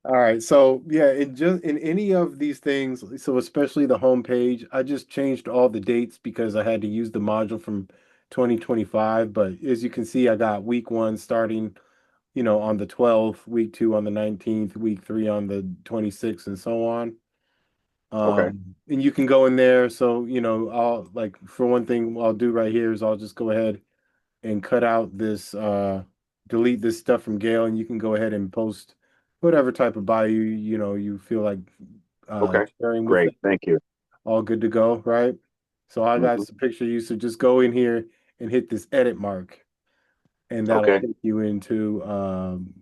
All right. So yeah, just in any of these things, so especially the homepage, I just changed all the dates because I had to use the module from 2025. But as you can see, I got week one starting, on the 12th, week two on the 19th, week three on the 26th, and so on. Okay. And you can go in there. So, I'll like for one thing, what I'll do right here is I'll just go ahead and cut out this delete this stuff from Gale, and you can go ahead and post whatever type of bio you feel like Okay. sharing with Great. them. Thank you. All good to go, right? So I got Hmm. some picture you, so just go in here and hit this edit mark, and that'll Okay. take you into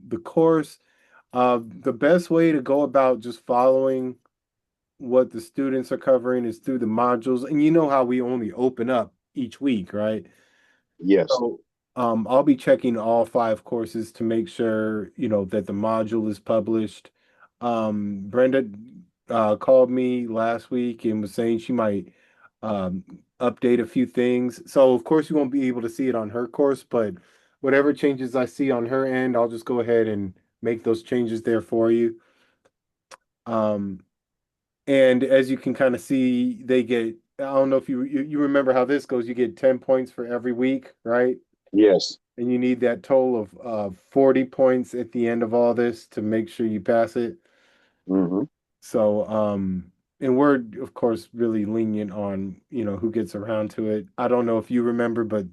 the course. The best way to go about just following what the students are covering is through the modules, and you know how we only open up each week, right? Yes. So, I'll be checking all five courses to make sure, that the module is published. Brenda called me last week and was saying she might um, update a few things. So, of course, you won't be able to see it on her course, but whatever changes I see on her end, I'll just go ahead and make those changes there for you. Um, and as you can kind of see, they get, I don't know if you remember how this goes. You get 10 points for every week, right? Yes. And you need that total of 40 points at the end of all this to make sure you pass it. Hmm. So, and we're of course really lenient on, who gets around to it. I don't know if you remember, but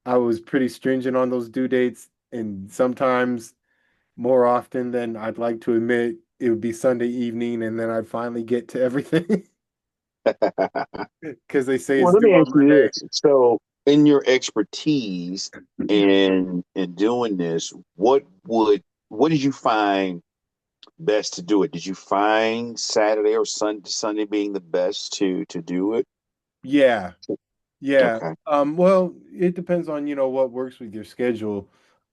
I was pretty stringent on those due dates, and sometimes more often than I'd like to admit, it would be Sunday evening, and then I'd finally get to everything because they say Well, it's let due me on ask you Monday. this. So, in your expertise in doing this, what did you find best to do it? Did you find Saturday or Sunday being the best to do it? Yeah, yeah. Okay. Well, it depends on, what works with your schedule.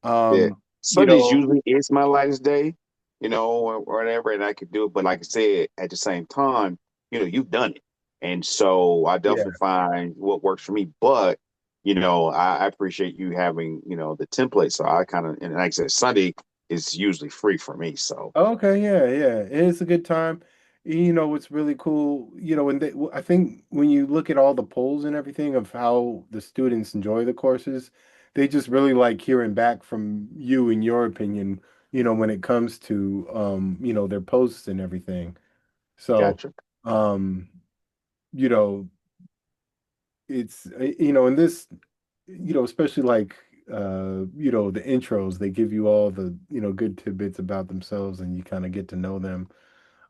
Yeah. Um, you Sundays know, usually is my lightest day, or whatever, and I could do it. But like I said, at the same time, you've done it. And so I yeah. definitely find what works for me. But, I appreciate you having, the template. So I kind of, and like I said, Sunday is usually free for me. So Okay, yeah, yeah. It's a good time. What's really cool, I think when you look at all the polls and everything of how the students enjoy the courses, they just really like hearing back from you and your opinion, when it comes to their posts and everything. So, gotcha. um, you know, it's in this, especially like the intros, they give you all the, good tidbits about themselves, and you kind of get to know them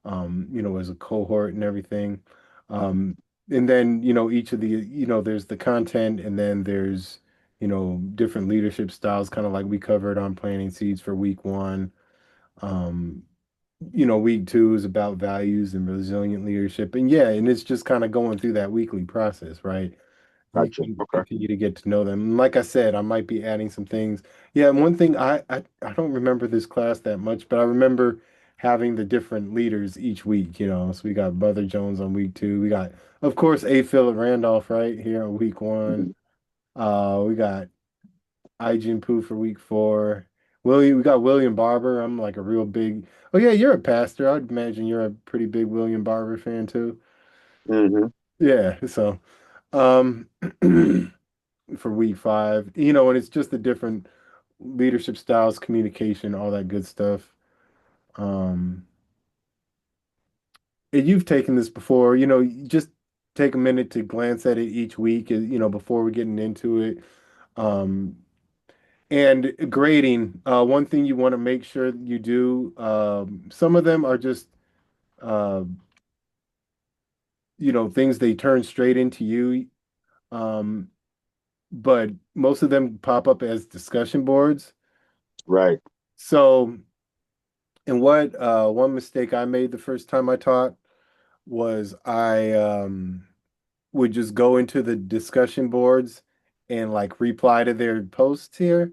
as a cohort and everything. Um, and then, each of the, there's the content, and then there's, different leadership styles, kind of like we covered on planting seeds for week one. Um, week two is about values and resilient leadership. And yeah, and it's just kind of going through that weekly process, right? You Gotcha. can Okay. continue to get to know them. And like I said, I might be adding some things. Yeah, and one thing I don't remember this class that much, but I remember having the different leaders each week, So we got Brother Jones on week two. We got, of course, A. Philip Randolph right here on week one. Mhm. We got Jin Poo for week four. We got William Barber. I'm like a real big. Oh yeah, you're a pastor. I'd imagine you're a pretty big William Barber fan too. Mhm. Yeah, so um for week five, and it's just the different leadership styles, communication, all that good stuff. Um, and you've taken this before, you just take a minute to glance at it each week, before we're getting into it. Um, and grading, one thing you want to make sure that you do, some of them are just, uh, things they turn straight into you. Um, but most of them pop up as discussion boards. Right. So, and what one mistake I made the first time I taught was I would just go into the discussion boards and like reply to their posts here.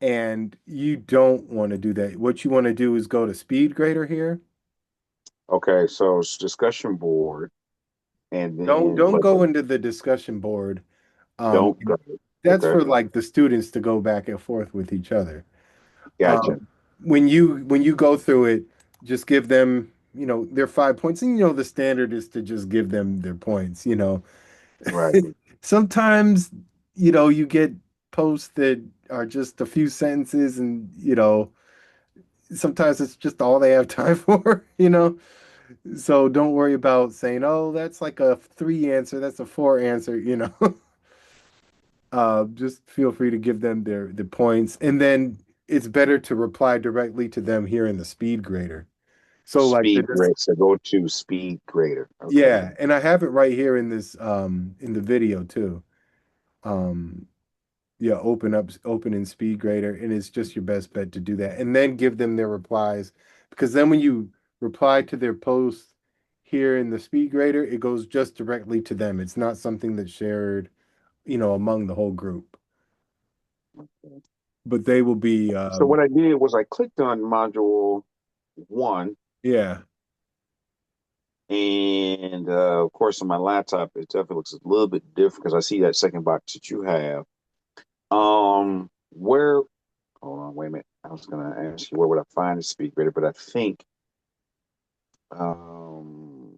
And you don't want to do that. What you want to do is go to SpeedGrader here. Okay. So it's discussion board, and then Don't but go into the discussion board. Um, don't go. that's Okay. for like the students to go back and forth with each other. Gotcha. Um, when you go through it, just give them, their 5 points. And, the standard is to just give them their points. Right. Sometimes, you get posts that are just a few sentences and, sometimes it's just all they have time for. So don't worry about saying, oh, that's like a three answer, that's a four answer. Just feel free to give them their points. And then it's better to reply directly to them here in the speed grader. So like Speed grader. So go to speed grader. Okay. yeah, and I have it right here in this in the video too. Um yeah, open in speed grader, and it's just your best bet to do that. And then give them their replies, because then when you reply to their post here in the speed grader, it goes just directly to them. It's not something that's shared, among the whole group. But they will be So what I did was I clicked on module one, yeah. and of course on my laptop it definitely looks a little bit different because I see that second box that you have. Where? Hold on, wait a minute. I was gonna ask you where would I find the speed grader, but I think um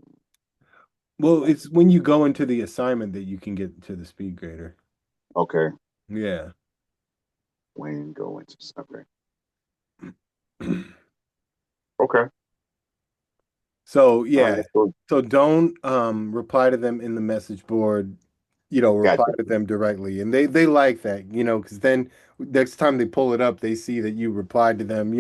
Well, it's when you go into the assignment that you can get to the speed grader. okay. Yeah. When go into okay. Okay. So All yeah. right. So So don't reply to them in the message board, reply gotcha. to them directly. And they like that, because then next time they pull it up, they see that you replied to them.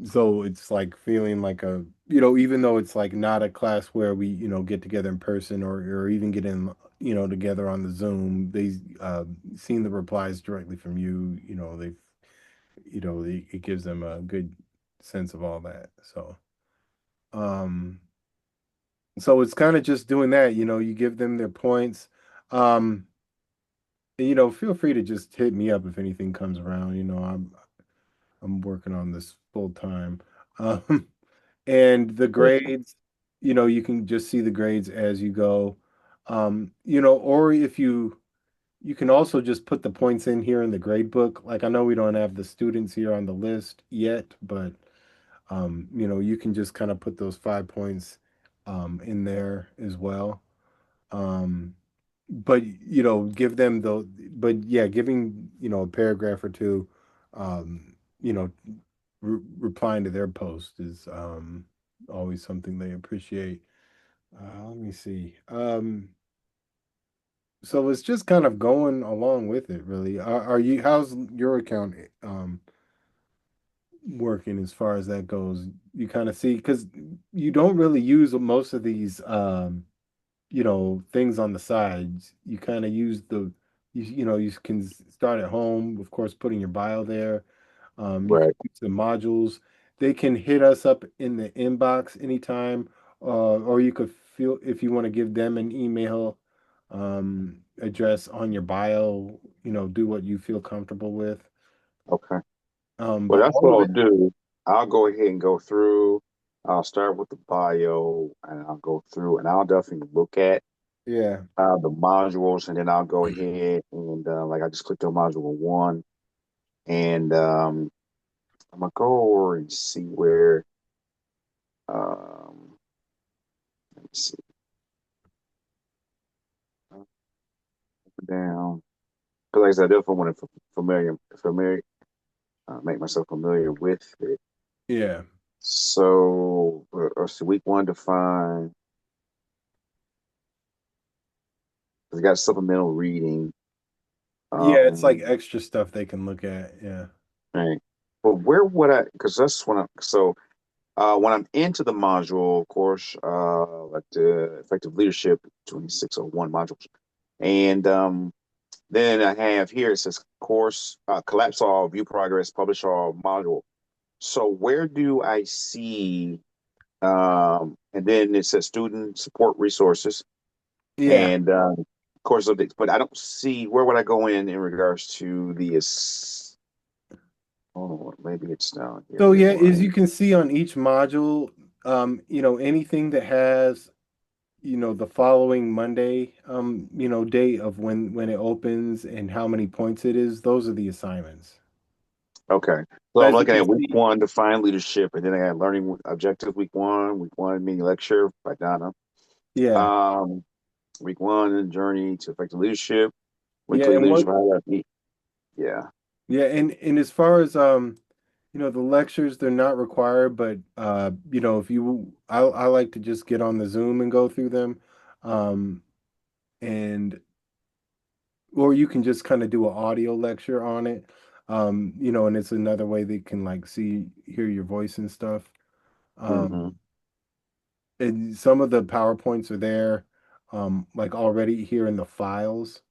So it's like feeling like even though it's like not a class where we, get together in person or even get in, together on the Zoom, they seen the replies directly from you, it gives them a good sense of all that. Um, so it's kind of just doing that, you give them their points. Um, and, feel free to just hit me up if anything comes around. I'm working on this full time. Um, and the grades, you can just see the grades as you go. Or if you can also just put the points in here in the grade book. Like I know we don't have the students here on the list yet, but you can just kind of put those 5 points in there as well. Um, but give them the but yeah, giving a paragraph or two, you know, replying to their post is always something they appreciate. Let me see. So it's just kind of going along with it, really. How's your account working as far as that goes? You kind of see because you don't really use most of these things on the sides. You kind of use you can start at home, of course, putting your bio there. You can Right. use the modules. They can hit us up in the inbox anytime, or you could feel if you want to give them an email address on your bio, do what you feel comfortable with. Okay. Well, But that's all what of I'll it, do. I'll go ahead and go through. I'll start with the bio, and I'll go through, and I'll definitely look at yeah. the modules, and then I'll go ahead and like I just clicked on module one, and I'm gonna go over and see where let me see up down because like I said, I definitely want to familiar, make myself familiar with it. Yeah. So let's see, week one define. It's got supplemental reading. Yeah, it's like Um, extra stuff they can look at. Yeah. right. But where would I? Because that's when I so when I'm into the module, of course, like the effective leadership 2601 modules, and then I have here it says course collapse all, view progress, publish all module. So where do I see? And then it says student support resources Yeah. and course updates, but I don't see where would I go in regards to the. Oh, maybe it's down here. So Where yeah, will I? as you can see on each module, anything that has, the following Monday, date of when it opens and how many points it is, those are the assignments. Okay. So But I'm as you looking can at week see, one, define leadership, and then I got learning objectives week one mini lecture by Donna. yeah, Um, week one, journey to effective leadership, yeah, weekly and leadership what, highlight. Yeah. yeah, and as far as the lectures they're not required, but if I like to just get on the Zoom and go through them, um, and or you can just kind of do an audio lecture on it, and it's another way they can like hear your voice and stuff. Hmm. Um, and some of the PowerPoints are there, like already here in the files.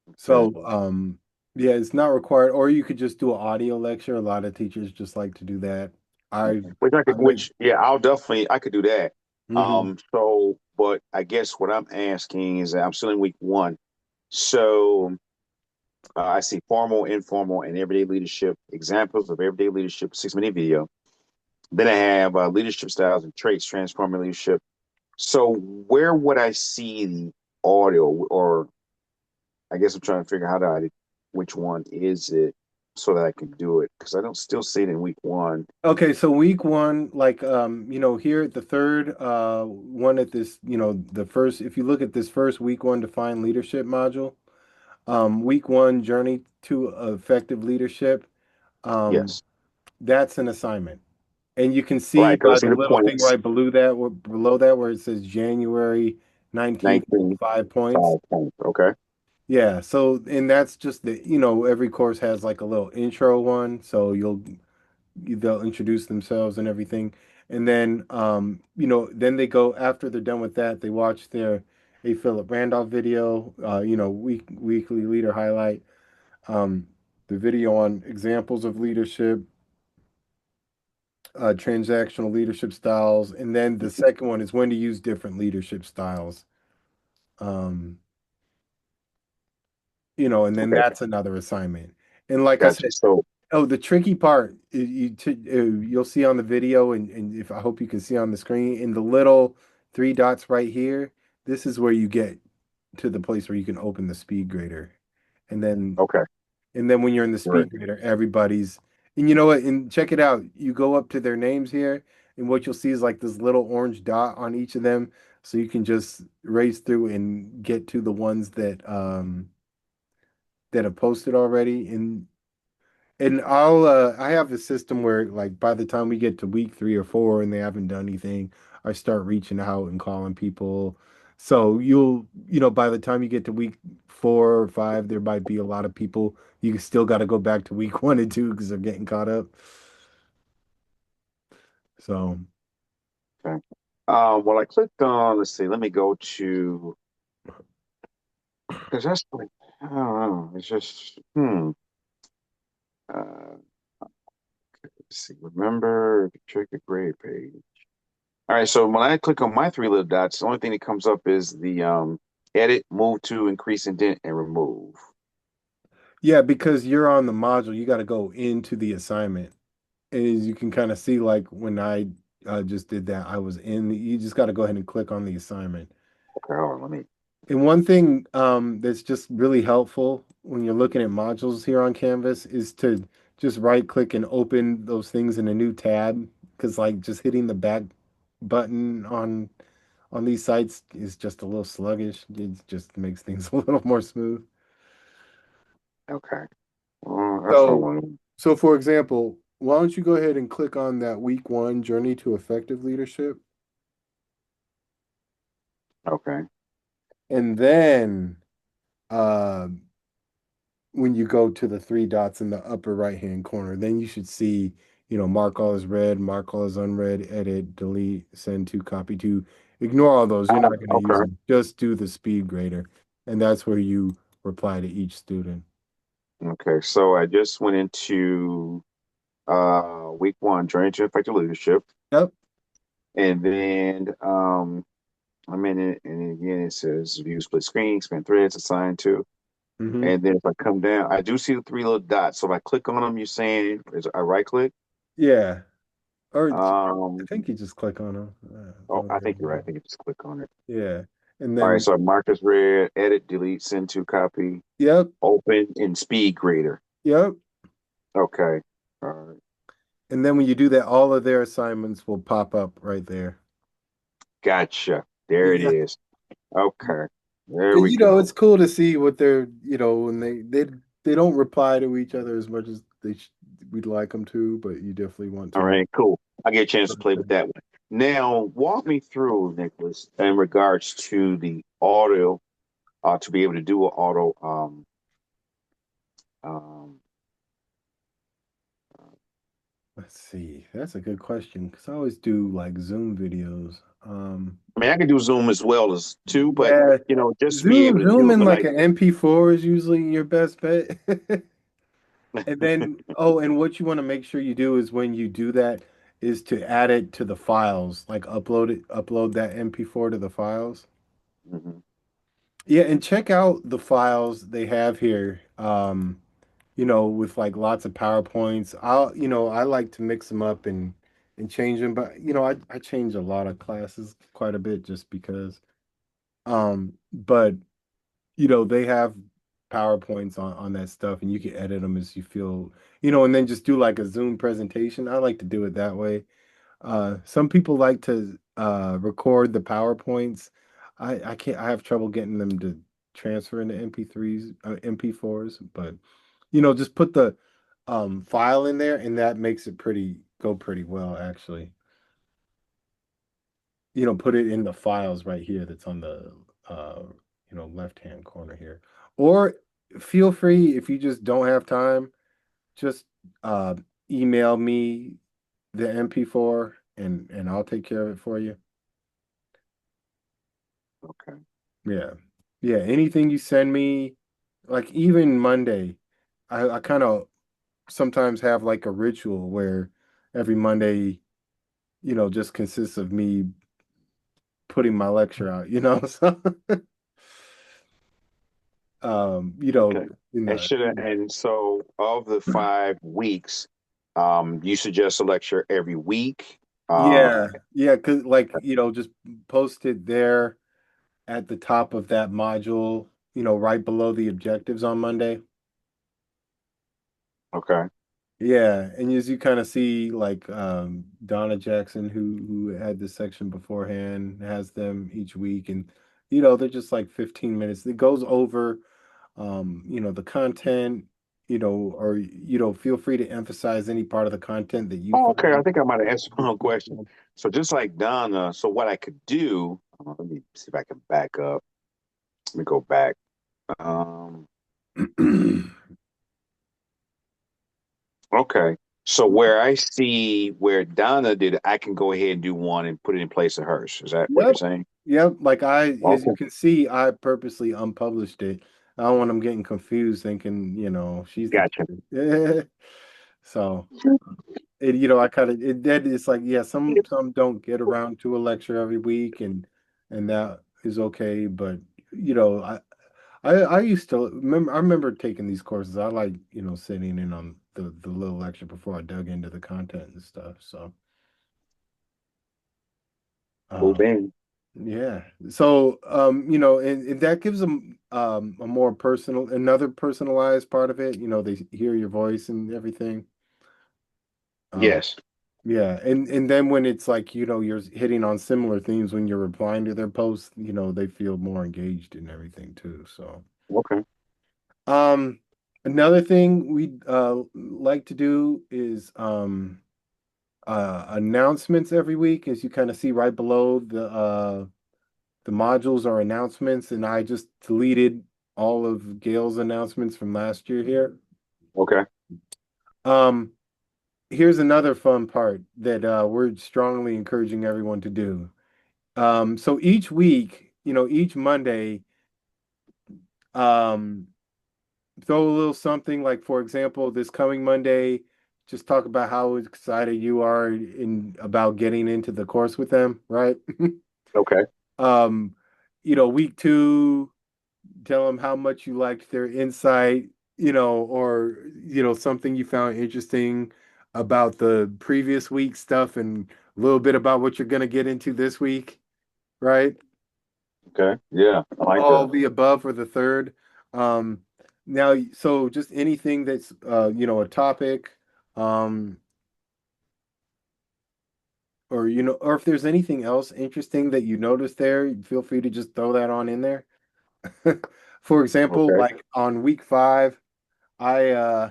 Okay. So, yeah, it's not required, or you could just do an audio lecture. A lot of teachers just like to do that. I, I make, Yeah, I could do that. hmm But I guess what I'm asking is that I'm still in week one. So I see formal, informal, and everyday leadership examples of everyday leadership, 6 minute video. Then I have leadership styles and traits, transforming leadership. So where would I see the audio, or I guess I'm trying to figure out which one is it so that I can do it because I don't still see it in week one. Okay, so week one, like here at the third one at this, the first, if you look at this first week one define leadership module, week one journey to effective leadership, um, Yes, that's an assignment. And you can see right. Because by I see the the little thing points. right below that where it says January 19th, 19, 5 points. 5 points. Okay. Yeah, so and that's just every course has like a little intro one, so they'll introduce themselves and everything. And then then they go after they're done with that, they watch their A. Philip Randolph video, weekly leader highlight, um, the video on examples of leadership, transactional leadership styles, and then the Mhm. second one is when to use different leadership styles. Um, and then Okay. that's another assignment. And like I Gotcha. said, So, oh, the tricky part you'll see on the video, and if I hope you can see on the screen in the little three dots right here, this is where you get to the place where you can open the speed grader. And then okay. when you're in the Right. speed grader, everybody's and you know what, and check it out. You go up to their names here, and what you'll see is like this little orange dot on each of them. So you can just race through and get to the ones that have posted already. And I have a system where like by the time we get to week 3 or 4 and they haven't done anything, I start reaching out and calling people. So by the time you get to week 4 or 5, there might be a lot of people. You still got to go back to week 1 and 2 because they're getting caught up. So, Okay. Well, I clicked on, let's see, let me go to, because that's like, I don't know. It's just, uh, let's see, remember to check the grade page. All right. So when I click on my three little dots, the only thing that comes up is the edit, move to, increase, indent, and remove. yeah, because you're on the module, you got to go into the assignment. And as you can kind of see, like when I just did that, I was you just got to go ahead and click on the assignment. Okay, hold on, let me. And one thing that's just really helpful when you're looking at modules here on Canvas is to just right click and open those things in a new tab because like just hitting the back button on these sites is just a little sluggish. It just makes things a little more smooth. Okay. Well, that's what I So wanted. so for example, why don't you go ahead and click on that week one journey to effective leadership, Okay. and then uh when you go to the three dots in the upper right hand corner, then you should see, mark all as read, mark all as unread, edit, delete, send to, copy to. Ignore all those. You're not going to use Okay. them. Just do the speed grader. And that's where you reply to each student. Okay. So I just went into week one, journey to effective leadership. Yep. And then I'm in it, and then again it says view split screen, expand threads, assigned to. hmm And then if I come down, I do see the three little dots. So if I click on them, you're saying is I right click. Yeah. Or I Um, think you just click on them. oh, I think you're right. I think you just click on it. Yeah. And All right, then, so Marcus read, edit, delete, send to, copy, yep, open in speed grader. yep. Okay. All right. And then when you do that, all of their assignments will pop up right there. Gotcha. There it Yeah. is. Okay. There And we go. it's cool to see what they're, when they don't reply to each other as much as we'd like them to, but you definitely want All to. right, cool. I get a chance to play with that one. Now, walk me through, Nicholas, in regards to the audio, to be able to do an auto um Let's see. That's a good question because I always do like Zoom videos. I mean, I can do Zoom as well as too, but Yeah, just be able to Zoom do it. in But like like, an MP4 is usually your best bet. And then, oh, and what you want to make sure you do is when you do that is to add it to the files, like upload that MP4 to the files. mhm. Yeah, and check out the files they have here. With like lots of PowerPoints. I like to mix them up and change them, but I change a lot of classes quite a bit just because. But they have PowerPoints on that stuff and you can edit them as you feel, and then just do like a Zoom presentation. I like to do it that way. Some people like to record the PowerPoints. I can't, I have trouble getting them to transfer into MP3s, MP4s, but just put the file in there and that makes it go pretty well actually. Put it in the files right here that's on the left-hand corner here. Or feel free if you just don't have time, just uh email me the MP4 and I'll take care of it for you. Okay. Yeah. Yeah, anything you send me, like even Monday, I kind of sometimes have like a ritual where every Monday, just consists of me putting my lecture out. So you know, Okay. in And the should I, and so of the 5 weeks, you suggest a lecture every week. yeah, yeah, cause like, just post it there at the top of that module, right below the objectives on Monday. Okay. Yeah, and as you kind of see, like Donna Jackson, who had this section beforehand, has them each week, and they're just like 15 minutes. It goes over, the content, or feel free to emphasize any part of the content that you Oh, okay. I find. think I might have answered my own question. So just like Donna, so what I could do, let me see if I can back up. Let me go back. Um, okay. So where I see where Donna did it, I can go ahead and do one and put it in place of hers. Is that what you're Yep. saying? Yep. Like as you Okay. can see, I purposely unpublished it. I don't want them getting confused thinking, she's the Gotcha. teacher. So I kind of that it's like, yeah, some don't get around to a lecture every week and that is okay. But I used to remember I remember taking these courses. I like, sitting in on the little lecture before I dug into the content and stuff. So Cool uh, bean. yeah. So, and that gives them a more another personalized part of it. They hear your voice and everything. Um, Yes. yeah, and then when it's like, you're hitting on similar themes when you're replying to their posts, they feel more engaged in everything too. So, Okay. um, another thing we like to do is announcements every week, as you kind of see right below the modules are announcements, and I just deleted all of Gail's announcements from last year here. Okay. Um, Here's another fun part that we're strongly encouraging everyone to do. So each week, each Monday, um, throw a little something like, for example, this coming Monday, just talk about how excited you are in about getting into the course with them, right? Okay. Um, week two, tell them how much you liked their insight, or something you found interesting about the previous week stuff and a little bit about what you're going to get into this week, right? Okay. Yeah, I like All that. the above for the third. Um, now, so just anything that's a topic, um, or or if there's anything else interesting that you notice there, feel free to just throw that on in there. For example, Okay. like on week 5, I uh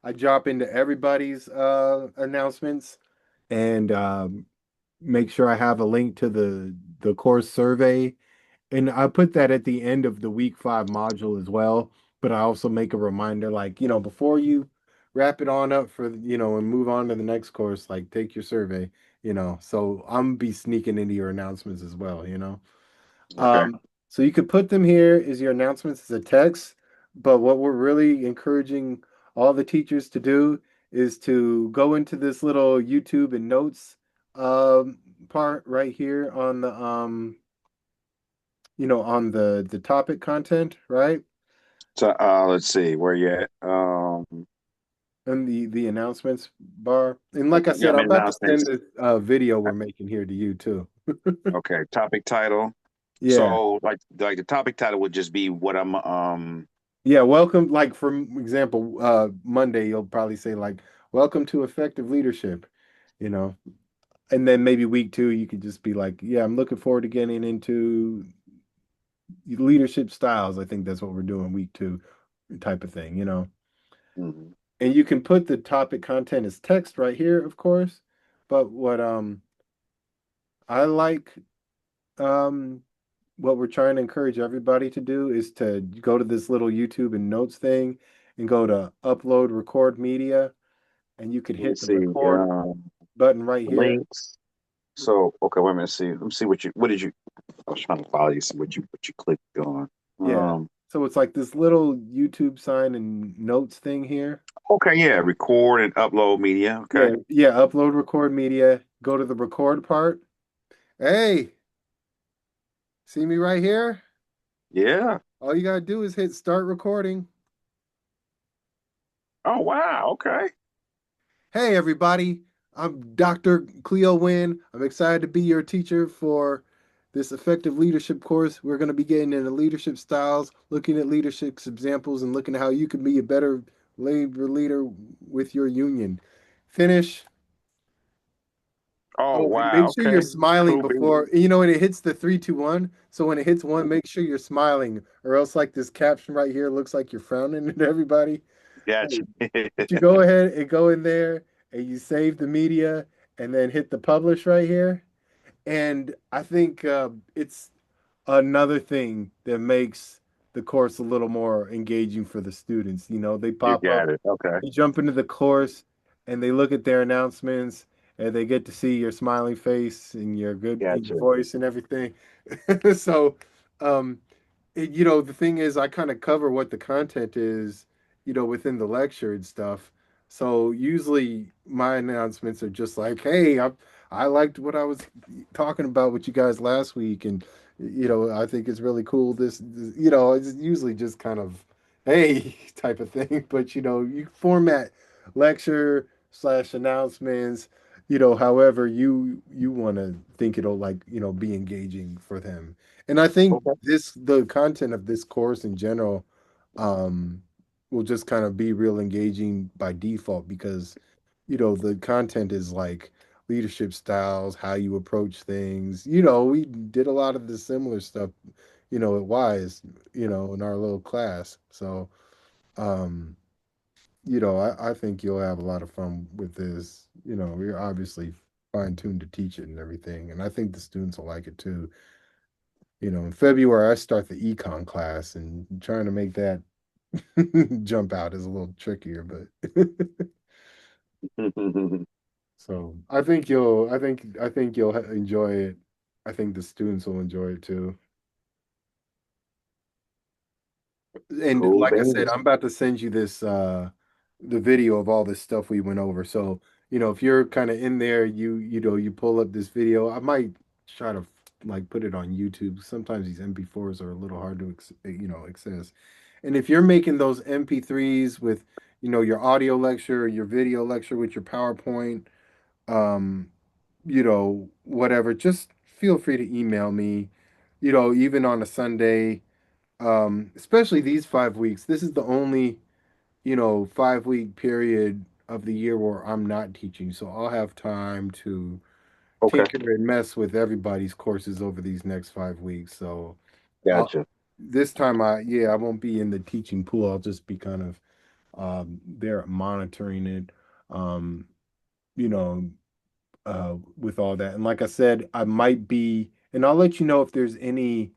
I drop into everybody's announcements and make sure I have a link to the course survey. And I put that at the end of the week 5 module as well. But I also make a reminder, like, before you wrap it on up for, and move on to the next course, like take your survey, So I'm be sneaking into your announcements as well. Okay. So you could put them here as your announcements as a text, but what we're really encouraging all the teachers to do is to go into this little YouTube and notes part right here on the on the topic content, right? So let's see where you at. And the announcements bar. And like I Yeah, said, I'm I'm in about to send announcements. this video we're making here to you too. Okay, topic title. Yeah. So like the topic title would just be what I'm Yeah, welcome, like for example, Monday you'll probably say like welcome to effective leadership, you know. And then maybe week 2 you could just be like, yeah, I'm looking forward to getting into leadership styles. I think that's what we're doing week 2 type of thing. mhm. And you can put the topic content as text right here, of course. But I like um what we're trying to encourage everybody to do is to go to this little YouTube and notes thing and go to upload record media, and you could Let me hit the see. record button right here. Links. So okay, wait a minute. See, let me see what did you I was trying to follow you, see what you clicked on. Yeah. So it's like this little YouTube sign and notes thing here. Okay, yeah, record and upload media. Okay. Yeah, yeah, upload record media, go to the record part. Hey, see me right here? Yeah. All you gotta do is hit start recording. Oh wow, okay. Hey, everybody, I'm Dr. Cleo Wynn. I'm excited to be your teacher for this effective leadership course. We're going to be getting into leadership styles, looking at leadership examples, and looking at how you can be a better labor leader with your union. Finish. Oh Oh, and make wow, sure you're okay. smiling Cool beans. before, when it hits the 3, 2, 1. So when it hits one, make sure you're smiling, or else, like this caption right here, looks like you're frowning at everybody. Gotcha. Hey, but you go ahead and go in there and you save the media and then hit the publish right here. And I think it's another thing that makes the course a little more engaging for the students. They You pop up, got it. Okay. you jump into the course, and they look at their announcements, and they get to see your smiling face and your good your Gotcha. voice and everything. So, um, the thing is, I kind of cover what the content is, within the lecture and stuff. So usually my announcements are just like, hey, I liked what I was talking about with you guys last week, and I think it's really cool. It's usually just kind of, hey, type of thing. But you format lecture slash announcements, however you want to think it'll like, be engaging for them. And I think Okay. the content of this course in general, um, will just kind of be real engaging by default because, the content is like leadership styles, how you approach things. We did a lot of the similar stuff, at Wise, in our little class. So, um, I think you'll have a lot of fun with this. We're obviously fine-tuned to teach it and everything, and I think the students will like it too. In February, I start the econ class, and trying to make that jump out is a little trickier, but so I think you'll enjoy it. I think the students will enjoy it too. And Cool like I said, beans. I'm about to send you this the video of all this stuff we went over. So, if you're kind of in there, you pull up this video. I might try to like put it on YouTube. Sometimes these MP4s are a little hard to access. And if you're making those MP3s with, your audio lecture or your video lecture with your PowerPoint, whatever, just feel free to email me. even on a Sunday, especially these 5 weeks, this is the only, 5 week period of the year where I'm not teaching. So I'll have time to Okay, tinker and mess with everybody's courses over these next 5 weeks. So I'll gotcha. this time I won't be in the teaching pool. I'll just be kind of there monitoring it. Um, you know, with all that. And like I said, I might be, and I'll let you know if there's any.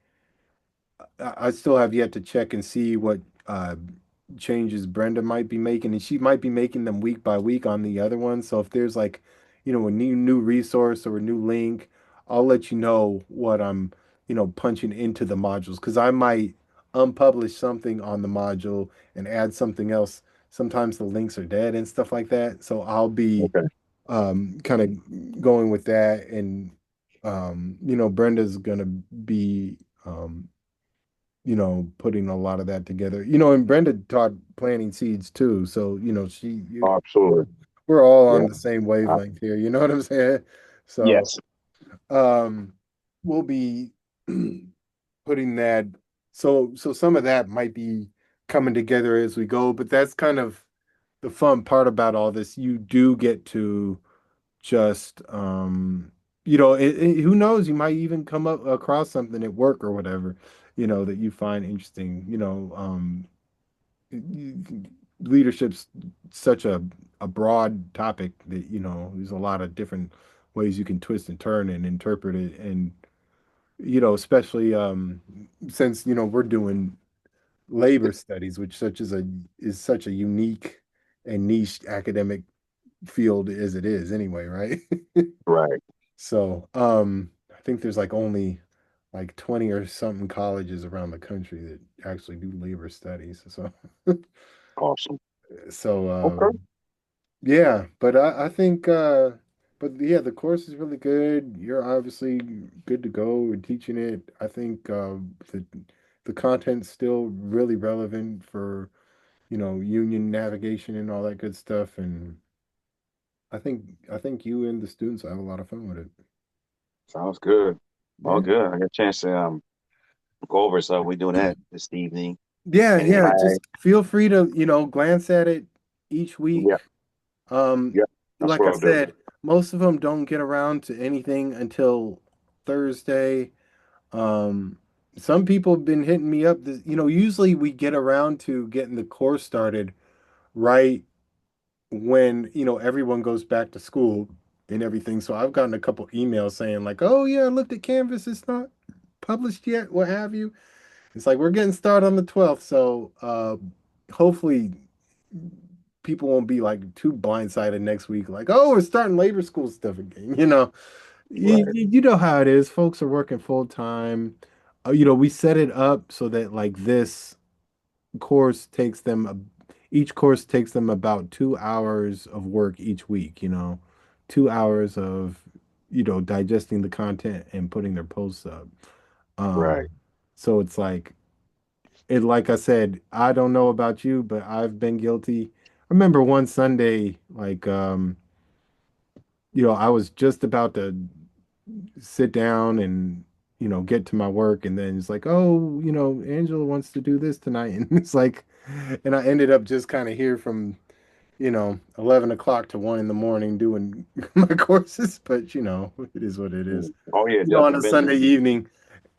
I still have yet to check and see what changes Brenda might be making, and she might be making them week by week on the other one. So if there's like, a new resource or a new link, I'll let you know what I'm, punching into the modules because I might unpublish something on the module and add something else. Sometimes the links are dead and stuff like that. So I'll be Okay, kind of going with that, and Brenda's gonna be putting a lot of that together. And Brenda taught planting seeds too. So, absolutely. we're all Yeah. on the same Uh, wavelength here. You know what I'm saying? So, yes. um, we'll be putting that. So some of that might be coming together as we go, but that's kind of the fun part about all this. You do get to just who knows, you might even come up across something at work or whatever, that you find interesting. Leadership's such a broad topic that there's a lot of different ways you can twist and turn and interpret it, and especially since we're doing labor studies, which such a unique and niche academic field as it is anyway, right? Right. So, I think there's like only like 20 or something colleges around the country that actually do labor studies. So, Awesome. so Okay. yeah, but I think but yeah, the course is really good. You're obviously good to go and teaching it. I think the content's still really relevant for, union navigation and all that good stuff. And I think you and the students have a lot of fun with it. Sounds good. All Yeah. good. I got a chance to go over, so we're doing that this evening. Yeah, And then yeah. Just feel free to, glance at it each week. yeah, Um, yeah, that's like what I I'll do. said, most of them don't get around to anything until Thursday. Um, some people have been hitting me up. Usually we get around to getting the course started right when, everyone goes back to school and everything. So I've gotten a couple emails saying like, "Oh yeah, I looked at Canvas. It's not published yet, what have you." It's like we're getting started on the 12th, so hopefully people won't be like too blindsided next week, like, oh, we're starting labor school stuff again. Right, You know how it is. Folks are working full time. We set it up so that like this course takes them, each course takes them about 2 hours of work each week, 2 hours of, digesting the content and putting their posts up. right. So it's like I said, I don't know about you, but I've been guilty. I remember one Sunday, like I was just about to sit down and get to my work, and then it's like, oh, Angela wants to do this tonight, and it's like, and I ended up just kind of here from 11 o'clock to 1 in the morning doing my courses, but it is what it is. Oh yeah, On definitely a been there. Sunday evening.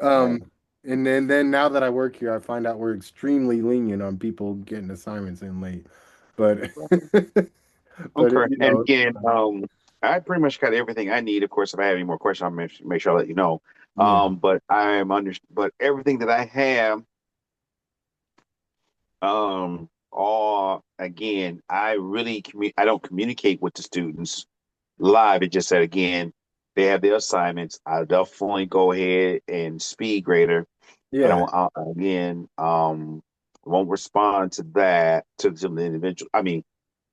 Right. Um, and then now that I work here, I find out we're extremely lenient on people getting assignments in late. But Right. but Okay. And again, I pretty much got everything I need. Of course, if I have any more questions, I'll make sure I let you know. yeah. But but everything that I have, all again, I don't communicate with the students live. It just said again, they have their assignments. I'll definitely go ahead and speed grader, and Yeah. again, won't respond to that to the individual. I mean,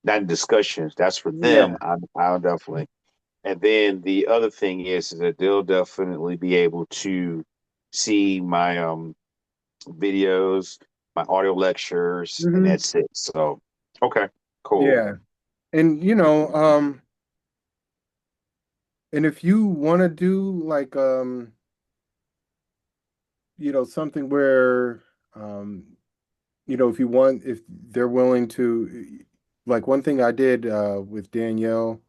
not in discussions. That's for them. Yeah. I'll definitely. And then the other thing is that they'll definitely be able to see my videos, my audio lectures, and Hmm. that's it. So, okay, cool. Yeah. And and if you want to do like something where, um, if you want, if they're willing to, like one thing I did with Danielle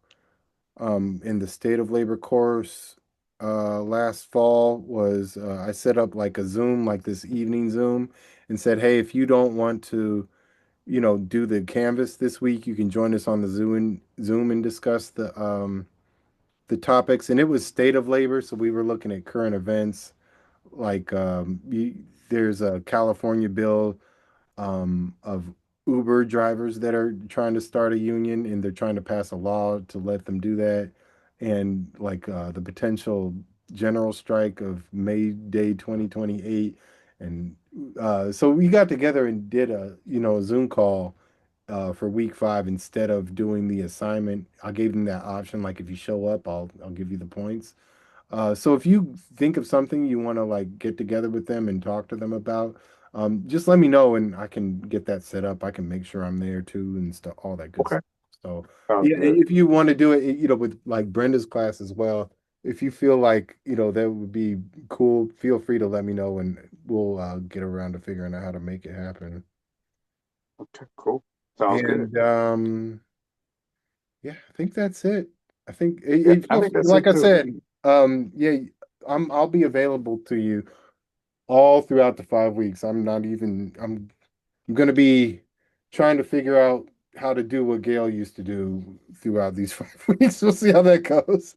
in the state of labor course last fall was I set up like a Zoom, like this evening Zoom, and said, hey, if you don't want to, do the Canvas this week, you can join us on the Zoom and discuss the topics. And it was state of labor, so we were looking at current events, like there's a California bill of Uber drivers that are trying to start a union, and they're trying to pass a law to let them do that. And like the potential general strike of May Day 2028. And so we got together and did a Zoom call for week 5 instead of doing the assignment. I gave them that option. Like if you show up, I'll give you the points. So if you think of something you want to like get together with them and talk to them about, just let me know and I can get that set up. I can make sure I'm there too and stuff, all that good Okay. stuff. So Sounds yeah, good. if you want to do it, with like Brenda's class as well, if you feel like, that would be cool, feel free to let me know and we'll get around to figuring out how to make it happen. Okay, cool. Sounds good. And yeah, I think that's it. I think Yeah, it I feels think that's like it I too. said, yeah, I'll be available to you all throughout the 5 weeks. I'm gonna be trying to figure out how to do what Gail used to do throughout these 5 weeks. We'll see how that goes.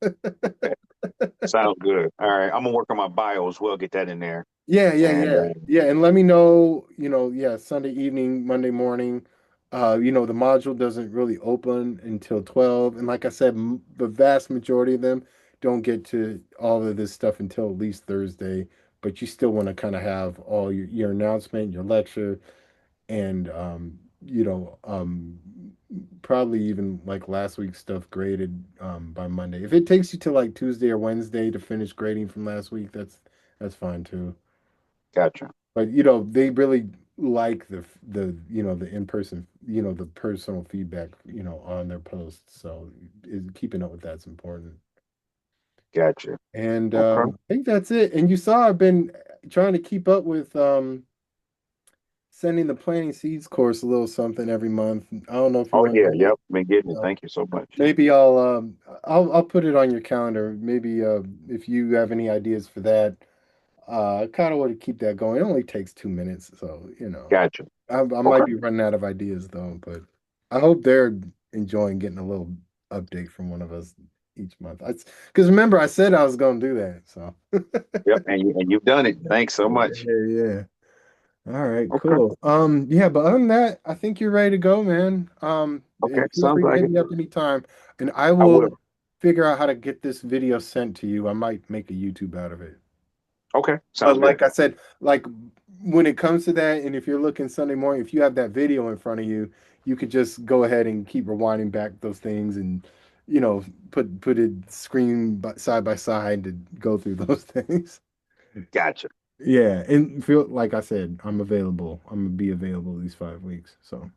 Sounds good. All right, I'm gonna work on my bio as well. Get that in there. Yeah, yeah, And yeah. Yeah, and let me know, yeah, Sunday evening, Monday morning. The module doesn't really open until 12. And like I said, the vast majority of them don't get to all of this stuff until at least Thursday, but you still want to kind of have all your announcement, your lecture, and probably even like last week's stuff graded by Monday. If it takes you to like Tuesday or Wednesday to finish grading from last week, that's fine too. gotcha. But they really like the in-person, the personal feedback, on their posts. So keeping up with that's important. Gotcha. And Okay. I think that's it. And you saw I've been trying to keep up with sending the Planting Seeds course a little something every month. I don't know if you Oh want yeah, to, yep. Been getting it. Thank you so much. maybe I'll put it on your calendar. Maybe if you have any ideas for that. I kind of want to keep that going. It only takes 2 minutes, so Gotcha. I Okay. might be running out of ideas though, but I hope they're enjoying getting a little update from one of us each month. Because remember, I said I was going to do that. So Yep. And you've done it. Thanks so much. yeah, yeah. All right, Okay. cool. Yeah, but other than that, I think you're ready to go, man. Okay. And feel Sounds free to like hit it. me up anytime, and I I will. will figure out how to get this video sent to you. I might make a YouTube out of it. Okay. But Sounds good. like I said, like when it comes to that, and if you're looking Sunday morning, if you have that video in front of you, you could just go ahead and keep rewinding back those things and put it screen side by side to go through those things. Gotcha. Yeah, and feel like I said, I'm available. I'm gonna be available these 5 weeks. So,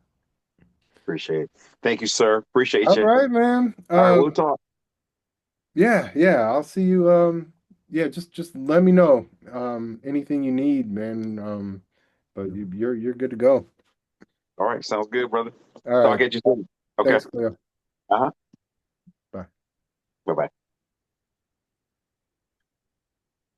Appreciate it. Thank you, sir. Appreciate all you. right, man. All right, we'll talk. Yeah, yeah. I'll see you. Yeah, just let me know. Anything you need, man. But you're good to go. All right, sounds good, brother. All Talk right. at you soon. Okay. Thanks, Cleo. Uh-huh. Bye. Bye-bye.